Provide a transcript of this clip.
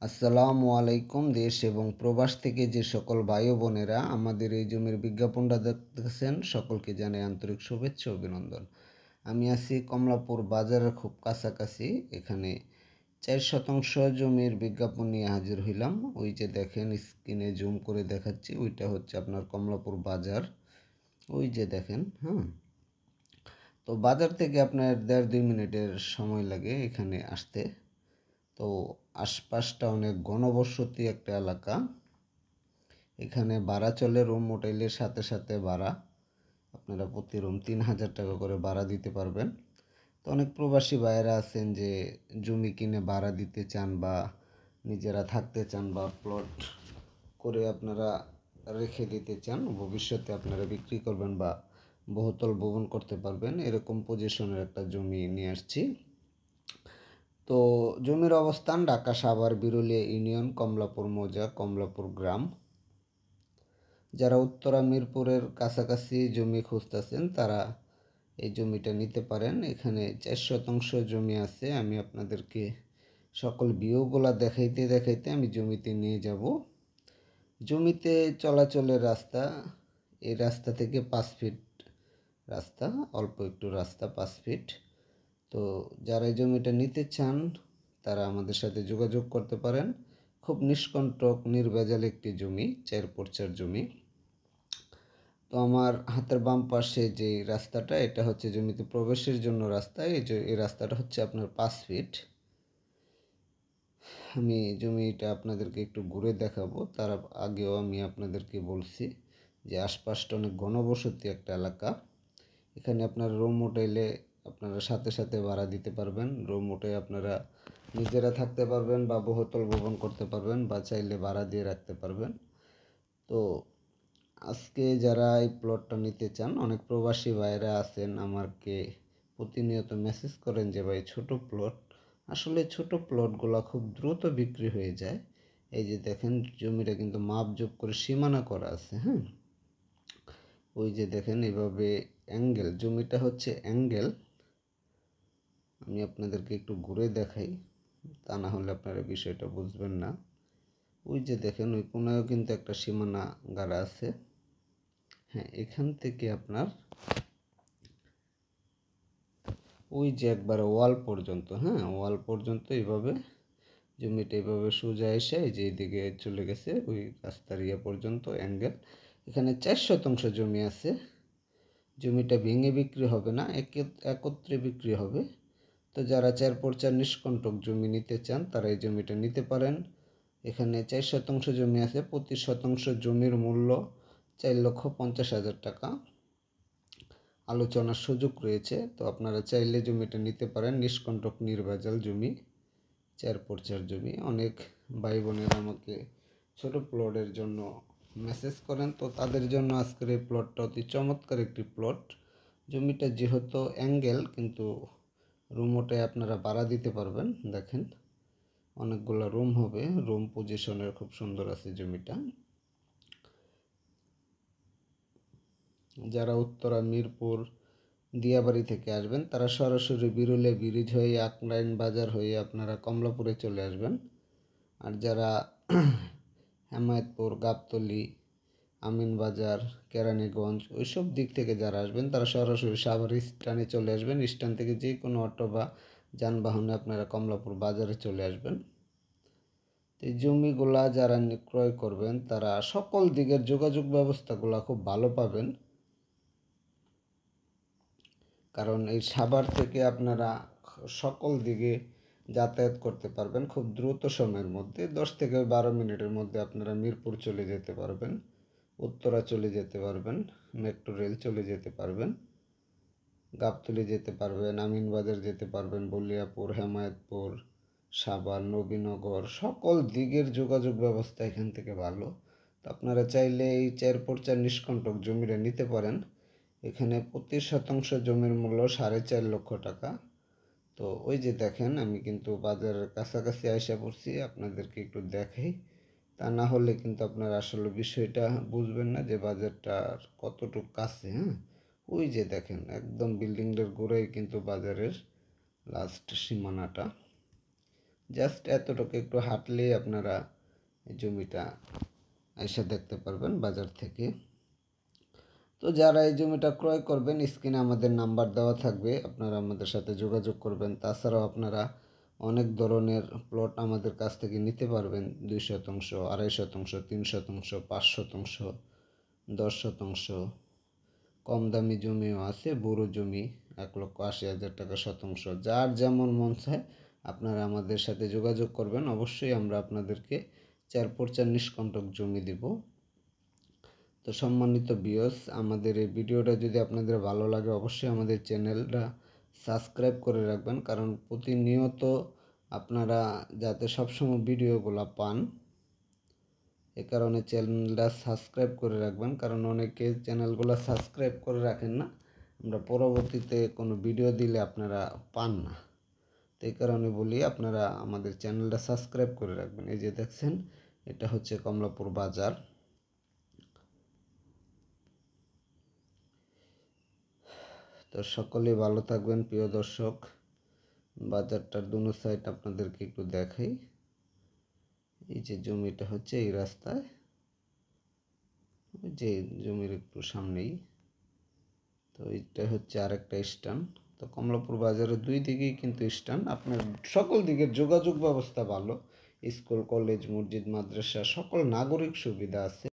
আসসালামু আলাইকুম। দেশ এবং প্রবাস থেকে যে সকল ভাই ও বোনেরা আমাদের এই জমির বিজ্ঞাপনটা দেখতেছেন, সকলকে জানাই আন্তরিক শুভেচ্ছা ও অভিনন্দন। আমি আছি কমলাপুর বাজারের খুব কাছাকাছি। এখানে 4 শতাংশ জমির বিজ্ঞাপন নিয়ে হাজির হইলাম। ওই যে দেখেন, স্ক্রিনে জুম করে দেখাচ্ছি, ওইটা হচ্ছে আপনার কমলাপুর বাজার। ওই যে দেখেন, হ্যাঁ। তো বাজার থেকে আপনার 1.5-2 মিনিটের সময় লাগে এখানে আসতে। তো আশপাশটা অনেক ঘনবসতি একটা এলাকা। এখানে ভাড়া চলে, রুম হোটেলের সাথে সাথে ভাড়া। আপনারা প্রতি রুম 3,000 টাকা করে ভাড়া দিতে পারবেন। তো অনেক প্রবাসী ভাইয়েরা আছেন যে জমি কিনে ভাড়া দিতে চান বা নিজেরা থাকতে চান বা প্লট করে আপনারা রেখে দিতে চান, ভবিষ্যতে আপনারা বিক্রি করবেন বা বহুতল ভবন করতে পারবেন, এরকম পজিশনের একটা জমি নিয়ে আসছি। তো জমির অবস্থান ঢাকা সাভার বিরুলিয়া ইউনিয়ন, কমলাপুর মৌজা, কমলাপুর গ্রাম। যারা উত্তরা মিরপুরের কাছাকাছি জমি খুঁজতেছেন তারা এই জমিটা নিতে পারেন। এখানে 4 শতাংশ জমি আছে। আমি আপনাদেরকে সকল ভিউগুলা দেখাইতে দেখাইতে আমি জমিতে নিয়ে যাব। জমিতে চলাচলের রাস্তা, এই রাস্তা থেকে 5 ফিট রাস্তা, অল্প একটু রাস্তা 5 ফিট। তো যারা এই জমিটা নিতে চান তারা আমাদের সাথে যোগাযোগ করতে পারেন। খুব নিষ্কণ্টক নির্ভেজাল একটি জমি, 4x4 জমি। তো আমার হাতের বাম পাশে যে রাস্তাটা, এটা হচ্ছে জমিতে প্রবেশের জন্য রাস্তা। এই রাস্তাটা হচ্ছে আপনার 5 ফিট। আমি জমিটা আপনাদেরকে একটু ঘুরে দেখাবো। তার আগেও আমি আপনাদেরকে বলছি যে আশপাশটা অনেক ঘনবসতি একটা এলাকা। এখানে আপনার রুম হোটেলে আপনারা সাথে সাথে ভাড়া দিতে পারবেন। রুম হোটেলে আপনারা নিজেরা থাকতে পারবেন বা বহুতল ভবন করতে পারবেন বা চাইলে ভাড়া দিয়ে রাখতে পারবেন। তো আজকে যারা এই প্লটটা নিতে চান, অনেক প্রবাসী ভাইয়েরা আছেন আমাকে প্রতিনিয়ত মেসেজ করেন যে ভাই ছোট প্লট। আসলে ছোট প্লটগুলো খুব দ্রুত বিক্রি হয়ে যায়। এই যে দেখেন, জমিটা কিন্তু মাপজোক করে সীমানা করা আছে, হ্যাঁ। ওই যে দেখেন এভাবে অ্যাঙ্গেল, জমিটা হচ্ছে অ্যাঙ্গেল। আমি আপনাদেরকে একটু ঘুরে দেখাই, তা না হলে আপনারা বিষয়টা বুঝবেন না। ওই যে দেখেন, ওই কোনায়ও কিন্তু একটা সীমানা গাড়া আছে। হ্যাঁ, এখান থেকে আপনার ওই যে একবারে ওয়াল পর্যন্ত, হ্যাঁ, ওয়াল পর্যন্ত এইভাবে জমিটা এইভাবে সোজা এসে এই যে এইদিকে চলে গেছে ওই রাস্তার ইয়ে পর্যন্ত অ্যাঙ্গেল। এখানে 4 শতাংশ জমি আছে। জমিটা ভেঙে বিক্রি হবে না, একত্রে বিক্রি হবে। তো যারা 4x4 নিষ্কণ্টক জমি নিতে চান তারা এই জমিটা নিতে পারেন। এখানে 4 শতাংশ জমি আছে। প্রতি শতাংশ জমির মূল্য 4,50,000 টাকা। আলোচনার সুযোগ রয়েছে। তো আপনারা চাইলে জমিটা নিতে পারেন। নিষ্কণ্টক নির্ভেজাল জমি, 4x4 জমি। অনেক ভাই বোনেরা আমাকে ছোট প্লটের জন্য মেসেজ করেন, তো তাদের জন্য আজকের এই প্লটটা অতি চমৎকার একটি প্লট। জমিটা যেহেতু অ্যাঙ্গেল, কিন্তু রুমোটে আপনারা ভাড়া দিতে পারবেন। দেখেন অনেকগুলো রুম হবে, রুম পজিশনের খুব সুন্দর আছে জমিটা। যারা উত্তরা মিরপুর দিয়াবাড়ি থেকে আসবেন তারা সরাসরি বিরুলিয়া ব্রিজ হয়ে আকরাইন বাজার হয়ে আপনারা কমলাপুরে চলে আসবেন। আর যারা হেমায়েতপুর, গাবতলী, আমিনবাজার, কেরানীগঞ্জ ওইসব দিক থেকে যারা আসবেন তারা সরাসরি সাভার স্ট্যান্ডে চলে আসবেন। স্ট্যান্ড থেকে যে কোনো অটো বা যানবাহনে আপনারা কমলাপুর বাজারে চলে আসবেন। এই জমিগুলা যারা ক্রয় করবেন তারা সকল দিকের যোগাযোগ ব্যবস্থাগুলো খুব ভালো পাবেন। কারণ এই সাভার থেকে আপনারা সকল দিকে যাতায়াত করতে পারবেন খুব দ্রুত সময়ের মধ্যে। 10 থেকে 12 মিনিটের মধ্যে আপনারা মিরপুর চলে যেতে পারবেন, উত্তরা চলে যেতে পারবেন, মেট্রো রেল চলে যেতে পারবেন, গাবতলী যেতে পারবেন, আমিনবাজার যেতে পারবেন, বলিয়াপুর, হেমায়েতপুর, সাভার, নবীনগর, সকল দিকের যোগাযোগ ব্যবস্থা এখান থেকে ভালো। তো আপনারা চাইলে এই 4x4 নিষ্কণ্টক জমিটা নিতে পারেন। এখানে প্রতি শতাংশ জমির মূল্য 4.5 লক্ষ টাকা। তো ওই যে দেখেন, আমি কিন্তু বাজারের কাছাকাছি আইসা পড়ছি, আপনাদেরকে একটু দেখাই। তা না হলে কিন্তু আপনারা আসলে বিষয়টা বুঝবেন না যে বাজারটা কতটুকু কাছে, হ্যাঁ। ওই যে দেখেন একদম বিল্ডিংটার গোড়ায় কিন্তু বাজারের লাস্ট সীমানাটা। জাস্ট এতটুকু একটু হাঁটলেই আপনারা এই জমিটা এসে দেখতে পারবেন বাজার থেকে। তো যারা এই জমিটা ক্রয় করবেন, স্ক্রিনে আমাদের নাম্বার দেওয়া থাকবে, আপনারা আমাদের সাথে যোগাযোগ করবেন। তাছাড়াও আপনারা অনেক ধরনের প্লট আমাদের কাছ থেকে নিতে পারবেন, 2 শতাংশ, 2.5 শতাংশ, 3 শতাংশ, 5 শতাংশ, 10 শতাংশ। কম দামি জমিও আছে, বড় জমি 1,80,000 টাকা শতাংশ। যার যেমন মন চায় আপনারা আমাদের সাথে যোগাযোগ করবেন, অবশ্যই আমরা আপনাদেরকে 4 নিষ্কণ্টক জমি দিব। তো সম্মানিত ভিউয়ার্স, আমাদের এই ভিডিওটা যদি আপনাদের ভালো লাগে অবশ্যই আমাদের চ্যানেলটা সাবস্ক্রাইব করে রাখবেন, কারণ প্রতিনিয়ত আপনারা যাতে সবসময় ভিডিওগুলো পান এ কারণে চ্যানেলটা সাবস্ক্রাইব করে রাখবেন, কারণ অনেকে চ্যানেলগুলো সাবস্ক্রাইব করে রাখেন না, আমরা পরবর্তীতে কোনো ভিডিও দিলে আপনারা পান না। তো এই কারণে বলি আপনারা আমাদের চ্যানেলটা সাবস্ক্রাইব করে রাখবেন। এই যে দেখছেন, এটা হচ্ছে কমলাপুর বাজার। তো সকলেই ভালো থাকবেন প্রিয় দর্শক। বাজারটার দুনো সাইড আপনাদেরকে একটু দেখাই। এই যে জমিটা হচ্ছে এই রাস্তায়, যে জমির একটু সামনেই। তো এইটা হচ্ছে আরেকটা স্ট্যান্ড। তো কমলাপুর বাজারের দুই দিকেই কিন্তু স্ট্যান্ড, আপনার সকল দিকের যোগাযোগ ব্যবস্থা ভালো। স্কুল, কলেজ, মসজিদ, মাদ্রাসা সকল নাগরিক সুবিধা আছে।